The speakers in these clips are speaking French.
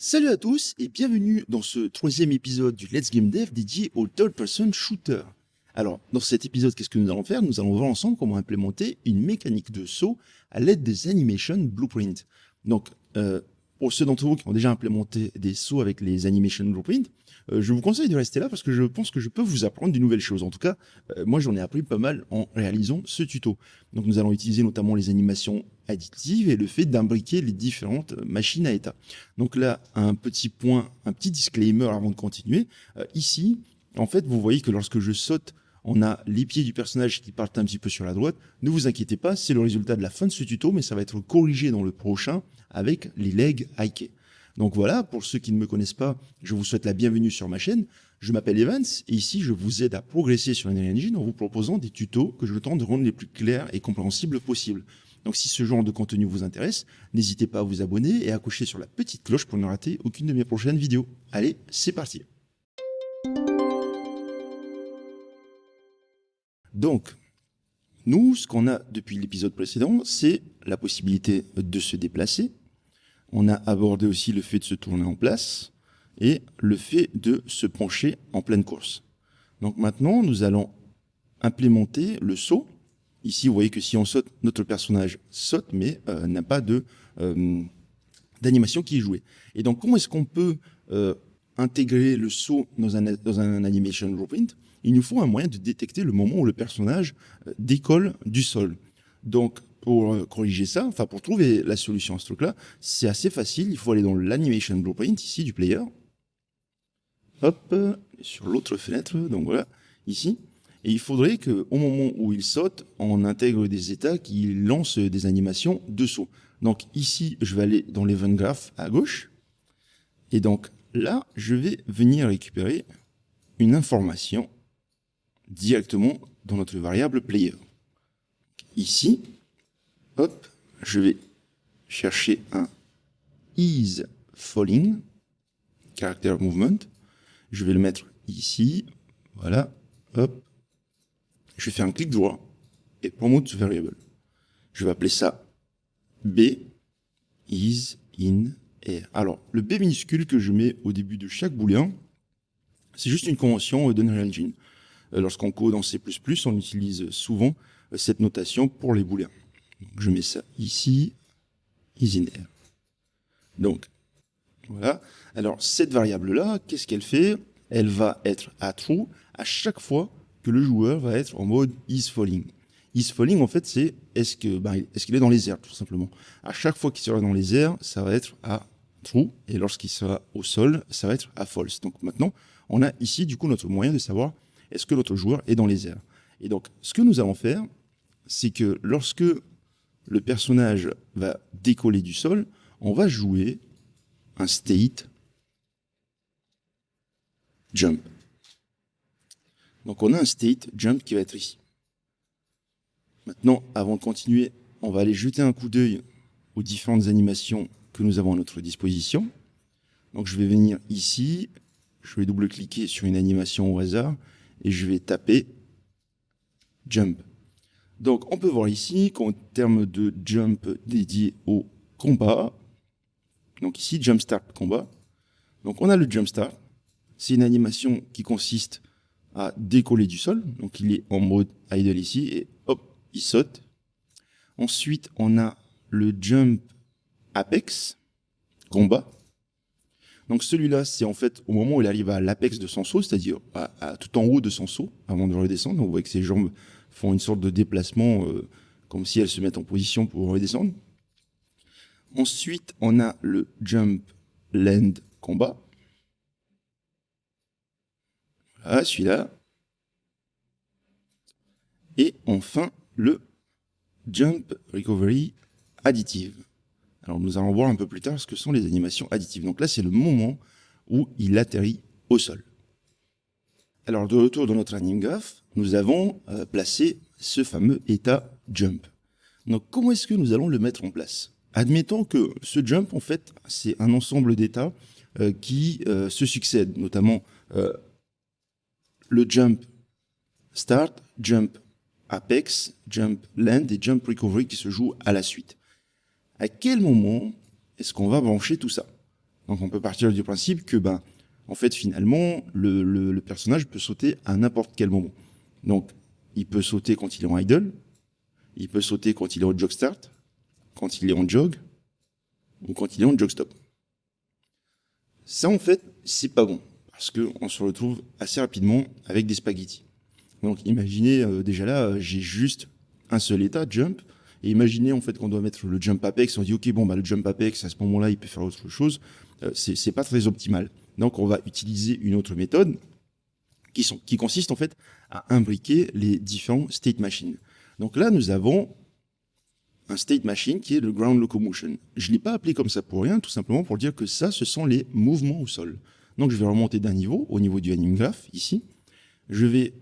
Salut à tous et bienvenue dans ce troisième épisode du Let's Game Dev dédié au third-person shooter. Alors, dans cet épisode, qu'est-ce que nous allons faire? Nous allons voir ensemble comment implémenter une mécanique de saut à l'aide des Animation Blueprint. Donc, pour ceux d'entre vous qui ont déjà implémenté des sauts avec les Animation Blueprint, je vous conseille de rester là parce que je pense que je peux vous apprendre de nouvelles choses. En tout cas, moi j'en ai appris pas mal en réalisant ce tuto. Donc nous allons utiliser notamment les animations additives et le fait d'imbriquer les différentes machines à état. Donc là, un petit point, un petit disclaimer avant de continuer. Ici, en fait, vous voyez que lorsque je saute, on a les pieds du personnage qui partent un petit peu sur la droite. Ne vous inquiétez pas, c'est le résultat de la fin de ce tuto, mais ça va être corrigé dans le prochain avec les legs hikés. Donc voilà, pour ceux qui ne me connaissent pas, je vous souhaite la bienvenue sur ma chaîne. Je m'appelle Evans et ici je vous aide à progresser sur Unreal Engine en vous proposant des tutos que je tente de rendre les plus clairs et compréhensibles possibles. Donc si ce genre de contenu vous intéresse, n'hésitez pas à vous abonner et à cocher sur la petite cloche pour ne rater aucune de mes prochaines vidéos. Allez, c'est parti. Donc, nous, ce qu'on a depuis l'épisode précédent, c'est la possibilité de se déplacer. On a abordé aussi le fait de se tourner en place et le fait de se pencher en pleine course. Donc maintenant, nous allons implémenter le saut. Ici, vous voyez que si on saute, notre personnage saute, mais n'a pas d'animation qui est jouée. Et donc, comment est-ce qu'on peut intégrer le saut dans un animation blueprint? Il nous faut un moyen de détecter le moment où le personnage décolle du sol. Donc, pour corriger ça, enfin pour trouver la solution à ce truc-là, c'est assez facile. Il faut aller dans l'animation blueprint ici du player. Hop, sur l'autre fenêtre, donc voilà, ici. Et il faudrait qu'au moment où il saute, on intègre des états qui lancent des animations de saut. Donc ici, je vais aller dans l'event graph à gauche. Et donc là, je vais venir récupérer une information directement dans notre variable player. Ici, hop, je vais chercher un is falling, character movement. Je vais le mettre ici, voilà, hop. Je vais faire un clic droit et promote variable. Je vais appeler ça B is in air. Alors, le B minuscule que je mets au début de chaque booléen, c'est juste une convention d'Unreal Engine. Lorsqu'on code en C++, on utilise souvent cette notation pour les booléens. Donc, je mets ça ici, is in air. Donc, voilà. Alors, cette variable-là, qu'est-ce qu'elle fait? Elle va être à true à chaque fois que le joueur va être en mode is falling. Is falling, en fait, c'est est-ce qu'il est dans les airs, tout simplement. À chaque fois qu'il sera dans les airs, ça va être à true, et lorsqu'il sera au sol, ça va être à false. Donc maintenant, on a ici, du coup, notre moyen de savoir est-ce que notre joueur est dans les airs. Et donc, ce que nous allons faire, c'est que lorsque le personnage va décoller du sol, on va jouer un state jump. Donc on a un state jump qui va être ici. Maintenant, avant de continuer, on va aller jeter un coup d'œil aux différentes animations que nous avons à notre disposition. Donc je vais venir ici, je vais double-cliquer sur une animation au hasard et je vais taper jump. Donc on peut voir ici qu'en termes de jump dédié au combat, donc ici jump start combat, donc on a le jump start, c'est une animation qui consiste à décoller du sol, donc il est en mode idle ici, et hop, il saute. Ensuite, on a le jump apex, combat. Donc celui-là, c'est en fait au moment où il arrive à l'apex de son saut, c'est-à-dire tout en haut de son saut, avant de redescendre. Donc, vous voyez que ses jambes font une sorte de déplacement, comme si elles se mettent en position pour redescendre. Ensuite, on a le jump land combat. Voilà, celui-là. Et enfin, le jump recovery additive. Alors, nous allons voir un peu plus tard ce que sont les animations additives. Donc là, c'est le moment où il atterrit au sol. Alors, de retour dans notre anim graph, nous avons placé ce fameux état jump. Donc, comment est-ce que nous allons le mettre en place? Admettons que ce jump, en fait, c'est un ensemble d'états qui se succèdent, notamment le jump start, jump apex, jump land et jump recovery qui se jouent à la suite. À quel moment est-ce qu'on va brancher tout ça? Donc on peut partir du principe que, en fait, finalement, le personnage peut sauter à n'importe quel moment. Donc, il peut sauter quand il est en idle, il peut sauter quand il est en jog start, quand il est en jog, ou quand il est en jog stop. Ça, en fait, c'est pas bon, parce qu'on se retrouve assez rapidement avec des spaghettis. Donc, imaginez, déjà là, j'ai juste un seul état, jump, et imaginez, en fait, qu'on doit mettre le jump apex, on dit, ok, bon, le jump apex, à ce moment-là, il peut faire autre chose. C'est pas très optimal. Donc, on va utiliser une autre méthode, qui consiste en fait à imbriquer les différents state machines. Donc là, nous avons un state machine qui est le ground locomotion. Je ne l'ai pas appelé comme ça pour rien, tout simplement pour dire que ça, ce sont les mouvements au sol. Donc je vais remonter d'un niveau, au niveau du anim graph, ici. Je vais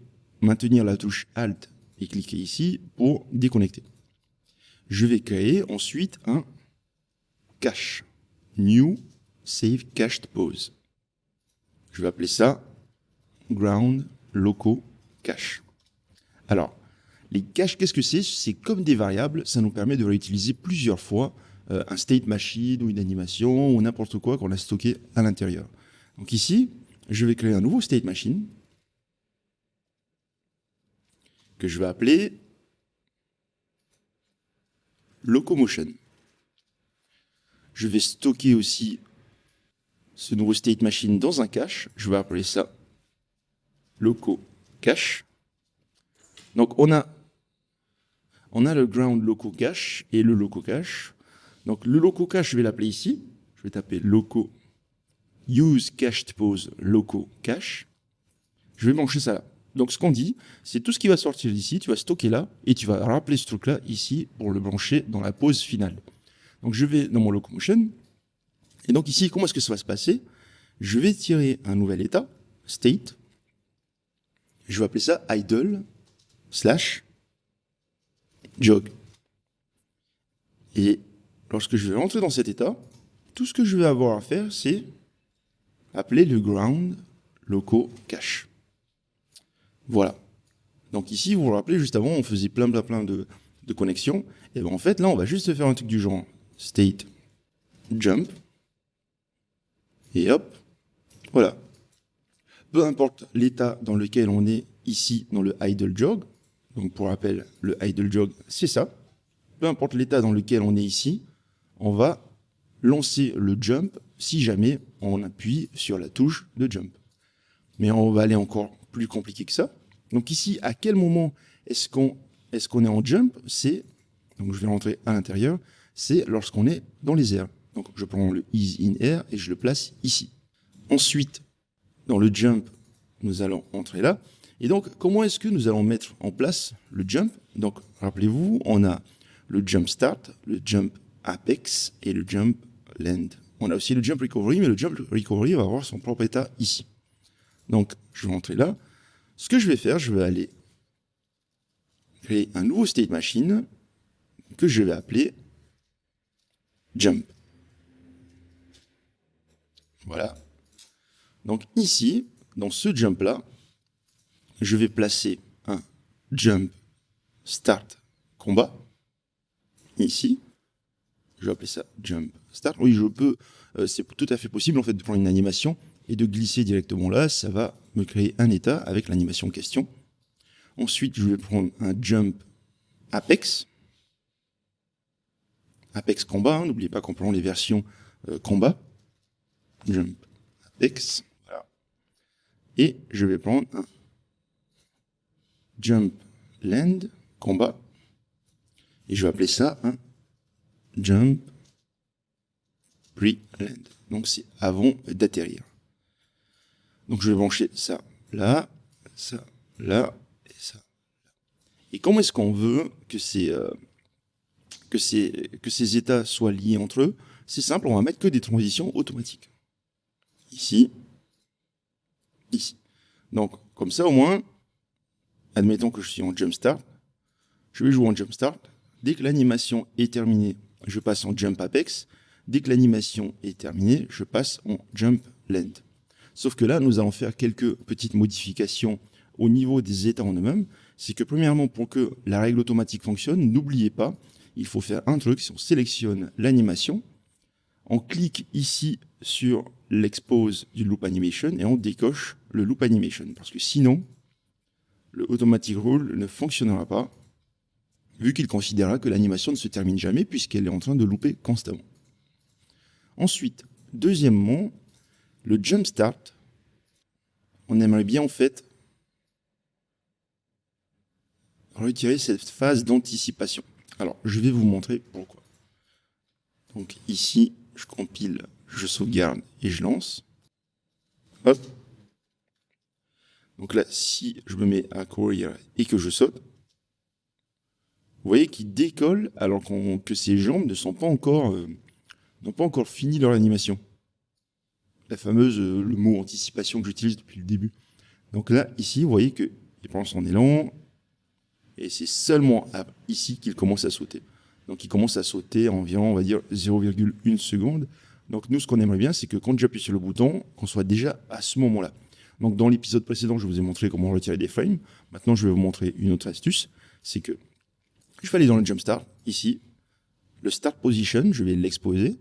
maintenir la touche Alt et cliquer ici pour déconnecter. Je vais créer ensuite un cache. New Save Cached Pose. Je vais appeler ça ground loco cache. Alors, les caches, qu'est-ce que c'est? C'est comme des variables, ça nous permet de réutiliser plusieurs fois un state machine ou une animation ou n'importe quoi qu'on a stocké à l'intérieur. Donc ici, je vais créer un nouveau state machine que je vais appeler locomotion. Je vais stocker aussi ce nouveau state machine dans un cache, je vais appeler ça loco cache. Donc on a le ground loco cache et le loco cache. Donc le loco cache, je vais l'appeler ici. Je vais taper loco use cached pose loco cache. Je vais brancher ça là. Donc ce qu'on dit, c'est tout ce qui va sortir d'ici, tu vas stocker là et tu vas rappeler ce truc là ici pour le brancher dans la pose finale. Donc je vais dans mon locomotion et donc ici, comment est-ce que ça va se passer? Je vais tirer un nouvel état, state. Je vais appeler ça idle / jog. Et lorsque je vais rentrer dans cet état, tout ce que je vais avoir à faire, c'est appeler le ground loco cache. Voilà. Donc ici, vous vous rappelez, juste avant, on faisait plein de connexions. Et en fait, là, on va juste faire un truc du genre state jump. Et hop, voilà. Peu importe l'état dans lequel on est ici dans le idle jog, donc pour rappel, le idle jog, c'est ça. Peu importe l'état dans lequel on est ici, on va lancer le jump si jamais on appuie sur la touche de jump. Mais on va aller encore plus compliqué que ça. Donc ici, à quel moment est-ce qu'on est en jump? C'est, donc je vais rentrer à l'intérieur, c'est lorsqu'on est dans les airs. Donc je prends le is in air et je le place ici. Ensuite, dans le jump, nous allons entrer là. Et donc, comment est-ce que nous allons mettre en place le jump? Donc, rappelez-vous, on a le jump start, le jump apex et le jump land. On a aussi le jump recovery, mais le jump recovery va avoir son propre état ici. Donc, je vais entrer là. Ce que je vais faire, je vais aller créer un nouveau state machine que je vais appeler jump. Voilà. Donc ici, dans ce jump-là, je vais placer un jump start combat. Ici, je vais appeler ça jump start. Oui, je peux, c'est tout à fait possible en fait de prendre une animation et de glisser directement là. Ça va me créer un état avec l'animation en question. Ensuite, je vais prendre un jump apex. Apex combat, hein, n'oubliez pas qu'on prend les versions combat. Jump apex. Voilà. Et je vais prendre un jump land combat. Et je vais appeler ça un jump pre-land. Donc c'est avant d'atterrir. Donc je vais brancher ça là, ça là et ça. Et comment est-ce qu'on veut que ces états soient liés entre eux? C'est simple, on va mettre que des transitions automatiques. Ici, ici. Donc comme ça au moins, admettons que je suis en jump start, je vais jouer en jump start. Dès que l'animation est terminée, je passe en jump apex. Dès que l'animation est terminée, je passe en jump land. Sauf que là, nous allons faire quelques petites modifications au niveau des états en eux-mêmes. C'est que premièrement, pour que la règle automatique fonctionne, n'oubliez pas, il faut faire un truc, si on sélectionne l'animation, On clique ici sur l'expose du loop animation et on décoche le loop animation. Parce que sinon, le automatic roll ne fonctionnera pas, vu qu'il considérera que l'animation ne se termine jamais puisqu'elle est en train de looper constamment. Ensuite, deuxièmement, le jump start, on aimerait bien en fait retirer cette phase d'anticipation. Alors, je vais vous montrer pourquoi. Donc ici, je compile, je sauvegarde et je lance. Hop. Donc là, si je me mets à courir et que je saute, vous voyez qu'il décolle alors que ses jambes ne sont pas encore, n'ont pas encore fini leur animation. La fameuse, le mot anticipation que j'utilise depuis le début. Donc là, ici, vous voyez qu'il prend son élan et c'est seulement ici qu'il commence à sauter. Donc il commence à sauter environ, on va dire, 0,1 seconde. Donc nous, ce qu'on aimerait bien, c'est que quand j'appuie sur le bouton, qu'on soit déjà à ce moment-là. Donc dans l'épisode précédent, je vous ai montré comment retirer des frames. Maintenant, je vais vous montrer une autre astuce. C'est que je vais aller dans le jump start, ici, le start position, je vais l'exposer.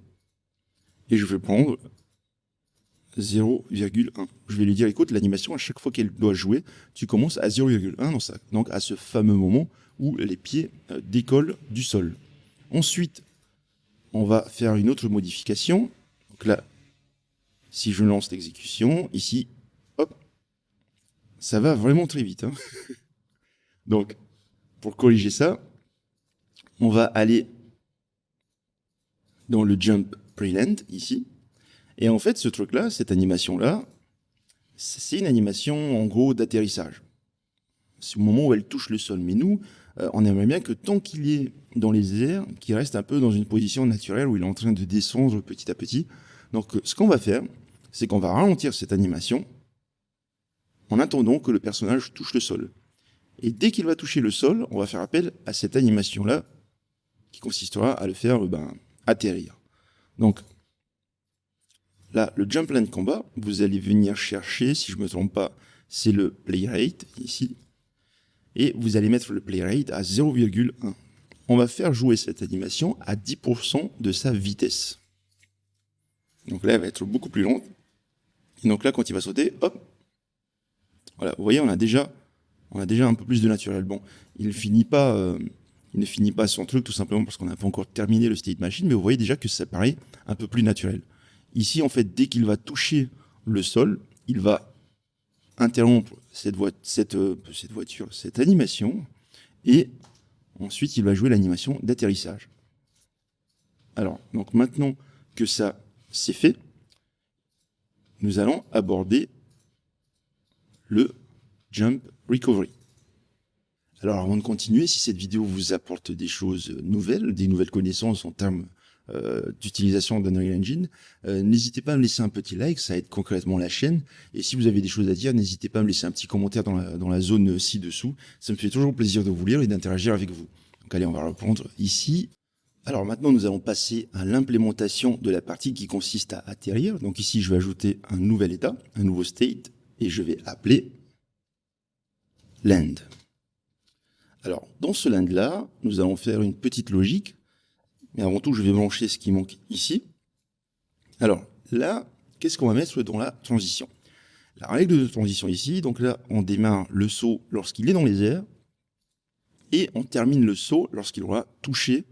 Et je vais prendre 0,1. Je vais lui dire, écoute, l'animation, à chaque fois qu'elle doit jouer, tu commences à 0,1 dans ça. Donc à ce fameux moment où les pieds décollent du sol. Ensuite, on va faire une autre modification. Donc là, si je lance l'exécution, ici, hop, ça va vraiment très vite. Hein. Donc, pour corriger ça, on va aller dans le jump preland, ici. Et en fait, ce truc-là, cette animation-là, c'est une animation, en gros, d'atterrissage. C'est au moment où elle touche le sol. Mais nous, on aimerait bien que tant qu'il est dans les airs, qu'il reste un peu dans une position naturelle où il est en train de descendre petit à petit. Donc, ce qu'on va faire, c'est qu'on va ralentir cette animation en attendant que le personnage touche le sol. Et dès qu'il va toucher le sol, on va faire appel à cette animation-là qui consistera à le faire atterrir. Donc, là, le jump land combat, vous allez venir chercher, si je ne me trompe pas, c'est le play rate, ici. Et vous allez mettre le play rate à 0,1. On va faire jouer cette animation à 10% de sa vitesse. Donc là, elle va être beaucoup plus lente. Et donc là, quand il va sauter, hop, voilà, vous voyez, on a déjà un peu plus de naturel. Bon, il ne finit pas son truc tout simplement parce qu'on n'a pas encore terminé le state machine, mais vous voyez déjà que ça paraît un peu plus naturel. Ici, en fait, dès qu'il va toucher le sol, il va interrompre cette animation, et ensuite, il va jouer l'animation d'atterrissage. Alors, donc maintenant que ça c'est fait, nous allons aborder le jump recovery. Alors, avant de continuer, si cette vidéo vous apporte des choses nouvelles, des nouvelles connaissances en termes d'utilisation d'Unreal Engine, n'hésitez pas à me laisser un petit like, ça aide concrètement la chaîne. Et si vous avez des choses à dire, n'hésitez pas à me laisser un petit commentaire dans la zone ci-dessous. Ça me fait toujours plaisir de vous lire et d'interagir avec vous. Donc allez, on va reprendre ici. Alors maintenant, nous allons passer à l'implémentation de la partie qui consiste à atterrir. Donc ici, je vais ajouter un nouvel état, un nouveau state, et je vais appeler land. Alors, dans ce land-là, nous allons faire une petite logique. Mais avant tout, je vais brancher ce qui manque ici. Alors, là, qu'est-ce qu'on va mettre dans la transition? La règle de transition ici, donc là, on démarre le saut lorsqu'il est dans les airs, et on termine le saut lorsqu'il aura touché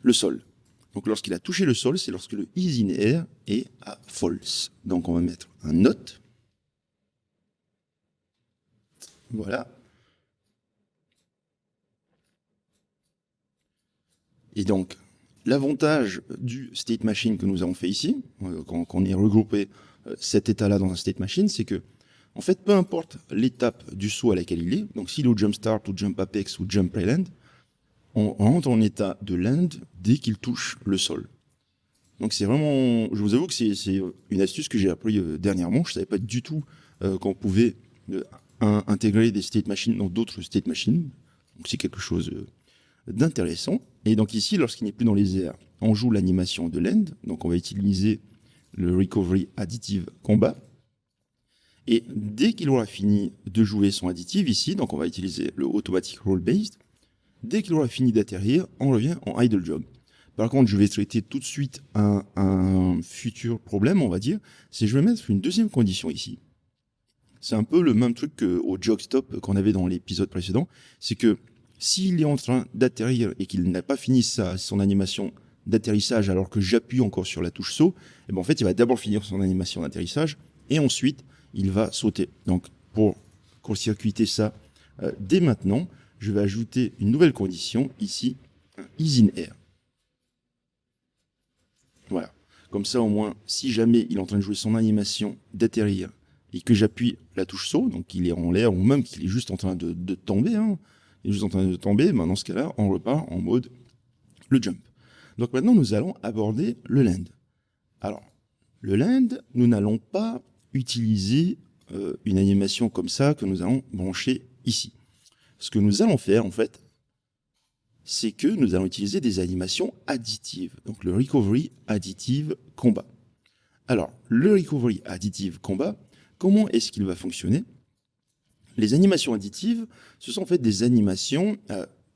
le sol. Donc lorsqu'il a touché le sol, c'est lorsque le is in air est à false. Donc on va mettre un note. Voilà. Et donc, l'avantage du state machine que nous avons fait ici, quand on ait regroupé cet état-là dans un state machine, c'est que, en fait, peu importe l'étape du saut à laquelle il est, donc s'il est au jump start, ou jump apex, ou jump preland, on rentre en état de land dès qu'il touche le sol. Donc c'est vraiment, je vous avoue que c'est une astuce que j'ai appris dernièrement. Je ne savais pas du tout qu'on pouvait intégrer des state machines dans d'autres state machines. Donc c'est quelque chose d'intéressant. Et donc ici, lorsqu'il n'est plus dans les airs, on joue l'animation de land. Donc on va utiliser le recovery additive combat. Et dès qu'il aura fini de jouer son additive ici, donc on va utiliser le automatic roll based. Dès qu'il aura fini d'atterrir, on revient en idle jog. Par contre, je vais traiter tout de suite un futur problème, on va dire, c'est je vais mettre une deuxième condition ici. C'est un peu le même truc qu'au jog stop qu'on avait dans l'épisode précédent, c'est que s'il est en train d'atterrir et qu'il n'a pas fini son animation d'atterrissage alors que j'appuie encore sur la touche saut, et ben en fait, il va d'abord finir son animation d'atterrissage et ensuite, il va sauter. Donc, pour court-circuiter ça dès maintenant, je vais ajouter une nouvelle condition ici, un ease in air. Voilà. Comme ça, au moins, si jamais il est en train de jouer son animation d'atterrir et que j'appuie la touche saut, donc il est en l'air ou même qu'il est juste en train de tomber, hein, il est juste en train de tomber, ben dans ce cas-là, on repart en mode le jump. Donc maintenant, nous allons aborder le land. Alors, le land, nous n'allons pas utiliser une animation comme ça que nous allons brancher ici. Ce que nous allons faire, en fait, c'est que nous allons utiliser des animations additives. Donc le recovery additive combat. Alors, le recovery additive combat, comment est-ce qu'il va fonctionner? Les animations additives, ce sont en fait des animations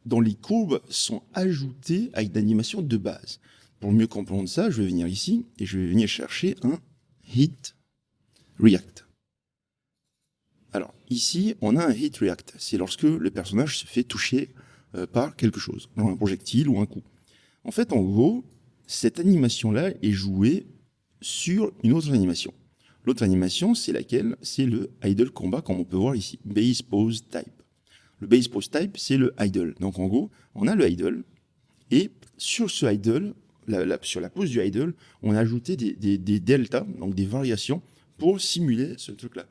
dont les courbes sont ajoutées à une animation de base. Pour mieux comprendre ça, je vais venir ici et je vais venir chercher un hit react. Alors, ici, on a un hit react. C'est lorsque le personnage se fait toucher par quelque chose, genre un projectile ou un coup. En fait, en gros, cette animation-là est jouée sur une autre animation. L'autre animation, c'est laquelle? C'est le idle combat, comme on peut voir ici, base pose type. Le base pose type, c'est le idle. Donc en gros, on a le idle, et sur ce idle, sur la pose du idle, on a ajouté des deltas, donc des variations, pour simuler ce truc-là.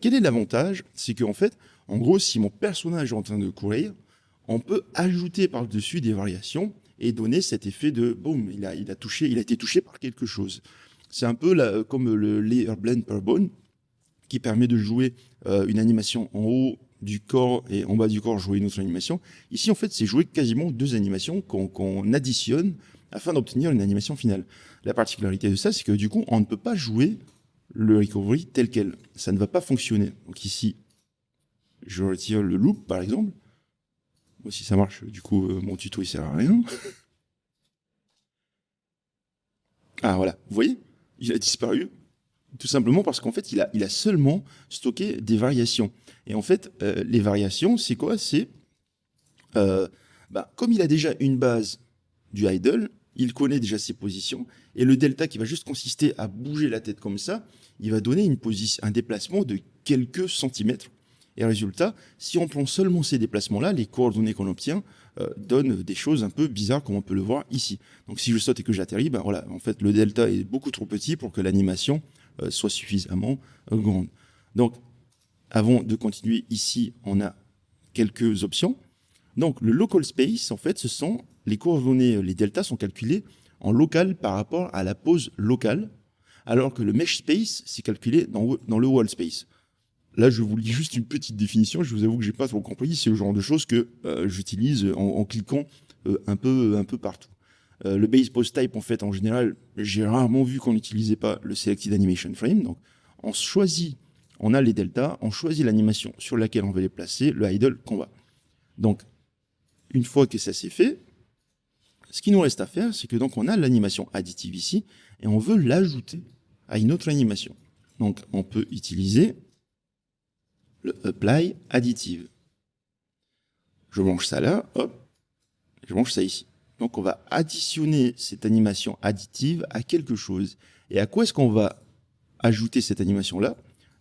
Quel est l'avantage? C'est qu'en fait, en gros, si mon personnage est en train de courir, on peut ajouter par-dessus des variations et donner cet effet de boum, il a été touché par quelque chose. C'est un peu comme le layer blend per bone qui permet de jouer une animation en haut du corps et en bas du corps jouer une autre animation. Ici, en fait, c'est jouer quasiment deux animations qu'on additionne afin d'obtenir une animation finale. La particularité de ça, c'est que du coup, on ne peut pas jouer le recovery tel quel. Ça ne va pas fonctionner. Donc ici, je retire le loop, par exemple. Bon, si ça marche, du coup, mon tuto, il sert à rien. Ah, voilà. Vous voyez? Il a disparu. Tout simplement parce qu'en fait, il a seulement stocké des variations. Et en fait, les variations, c'est quoi? C'est, comme il a déjà une base du idle, il connaît déjà ses positions, et le delta qui va juste consister à bouger la tête comme ça, il va donner un déplacement de quelques centimètres. Et résultat, si on prend seulement ces déplacements-là, les coordonnées qu'on obtient donnent des choses un peu bizarres, comme on peut le voir ici. Donc si je saute et que j'atterris, voilà, en fait, le delta est beaucoup trop petit pour que l'animation soit suffisamment grande. Donc, avant de continuer ici, on a quelques options. Donc, le local space, en fait, ce sont les coordonnées, les deltas sont calculés en local par rapport à la pose locale, alors que le mesh space, c'est calculé dans le wall space. Là, je vous lis juste une petite définition. Je vous avoue que j'ai pas trop compris. C'est le genre de choses que j'utilise en cliquant un peu partout. Le base pose type, en fait, en général, j'ai rarement vu qu'on n'utilisait pas le selected animation frame. Donc, on a les deltas, on choisit l'animation sur laquelle on veut les placer, le idle combat. Donc, une fois que ça s'est fait, ce qui nous reste à faire, c'est que donc on a l'animation additive ici et on veut l'ajouter à une autre animation. Donc, on peut utiliser le apply additive. Je branche ça là, hop, je branche ça ici. Donc on va additionner cette animation additive à quelque chose. Et à quoi est-ce qu'on va ajouter cette animation-là?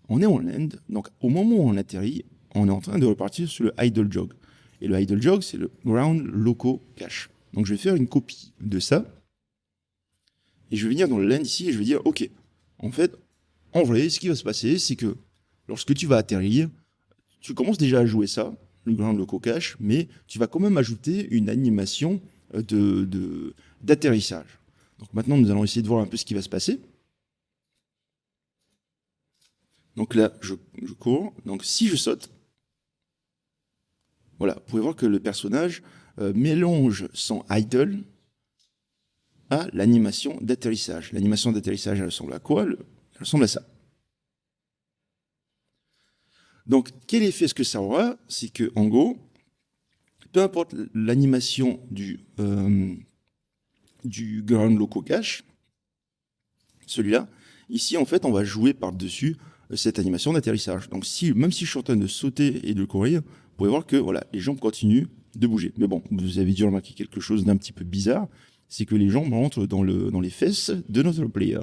On est en land, donc au moment où on atterrit, on est en train de repartir sur le idle jog. Et le idle jog, c'est le ground loco cache. Donc je vais faire une copie de ça. Et je vais venir dans le land ici et je vais dire, ok, en fait, en vrai, ce qui va se passer, c'est que lorsque tu vas atterrir, tu commences déjà à jouer ça, le ground loco cache, mais tu vas quand même ajouter une animation d'atterrissage. Donc maintenant, nous allons essayer de voir un peu ce qui va se passer. Donc là, je cours. Donc si je saute, voilà, vous pouvez voir que le personnage mélange son idle à l'animation d'atterrissage. L'animation d'atterrissage, elle ressemble à quoi? Elle ressemble à ça. Donc, quel effet est-ce que ça aura? C'est que, en gros, peu importe l'animation du du Ground Loco Cache, celui-là, ici, en fait, on va jouer par-dessus cette animation d'atterrissage. Donc, même si je suis en train de sauter et de courir, vous pouvez voir que voilà, les jambes continuent de bouger. Mais bon, vous avez dû remarquer quelque chose d'un petit peu bizarre, c'est que les jambes rentrent dans les fesses de notre player.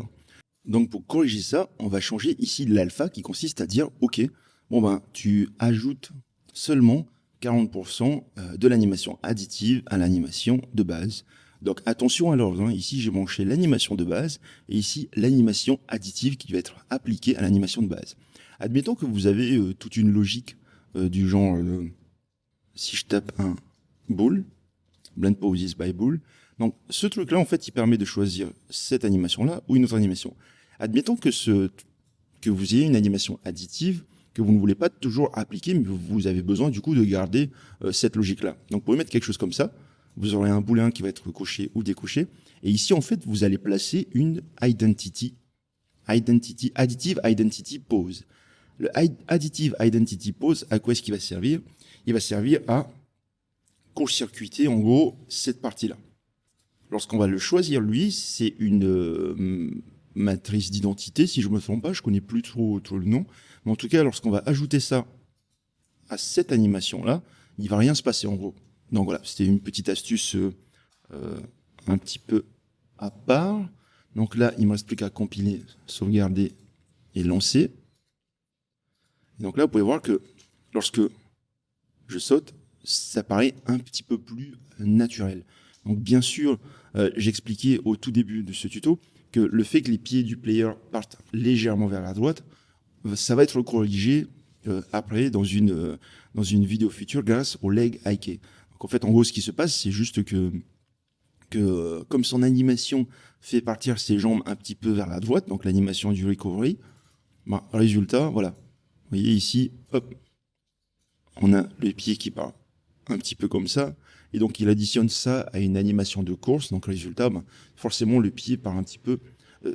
Donc, pour corriger ça, on va changer ici l'alpha qui consiste à dire, OK, bon ben, tu ajoutes seulement 40% de l'animation additive à l'animation de base. Donc attention à l'ordre, ici j'ai branché l'animation de base et ici l'animation additive qui va être appliquée à l'animation de base. Admettons que vous avez toute une logique du genre, si je tape un bool, blend poses by bool, donc ce truc-là en fait il permet de choisir cette animation-là ou une autre animation. Admettons que vous ayez une animation additive que vous ne voulez pas toujours appliquer, mais vous avez besoin du coup de garder cette logique-là. Donc vous pouvez mettre quelque chose comme ça, vous aurez un booléen qui va être coché ou décoché, et ici en fait vous allez placer une additive identity pose. Le additive identity pose, à quoi est-ce qu'il va servir? Il va servir à court-circuiter en gros cette partie-là. Lorsqu'on va le choisir lui, c'est une matrice d'identité, si je ne me trompe pas, je connais plus trop le nom, mais en tout cas, lorsqu'on va ajouter ça à cette animation-là, il va rien se passer en gros. Donc voilà, c'était une petite astuce un petit peu à part. Donc là, il ne me reste plus qu'à compiler, sauvegarder et lancer. Et donc là, vous pouvez voir que lorsque je saute, ça paraît un petit peu plus naturel. Donc bien sûr, j'expliquais au tout début de ce tuto que le fait que les pieds du player partent légèrement vers la droite, ça va être corrigé après dans une vidéo future grâce au leg IK. Donc en fait, en gros, ce qui se passe, c'est juste que comme son animation fait partir ses jambes un petit peu vers la droite, donc l'animation du recovery, bah, résultat, voilà. Vous voyez ici, hop, on a le pied qui part un petit peu comme ça, et donc il additionne ça à une animation de course, donc résultat, bah, forcément le pied part un petit peu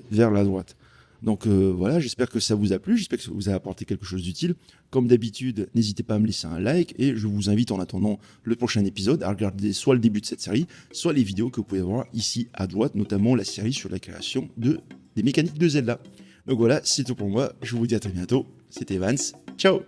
vers la droite. Donc voilà, j'espère que ça vous a plu, j'espère que ça vous a apporté quelque chose d'utile. Comme d'habitude, n'hésitez pas à me laisser un like et je vous invite en attendant le prochain épisode à regarder soit le début de cette série, soit les vidéos que vous pouvez voir ici à droite, notamment la série sur la création des mécaniques de Zelda. Donc voilà, c'est tout pour moi, je vous dis à très bientôt, c'était Vance, ciao!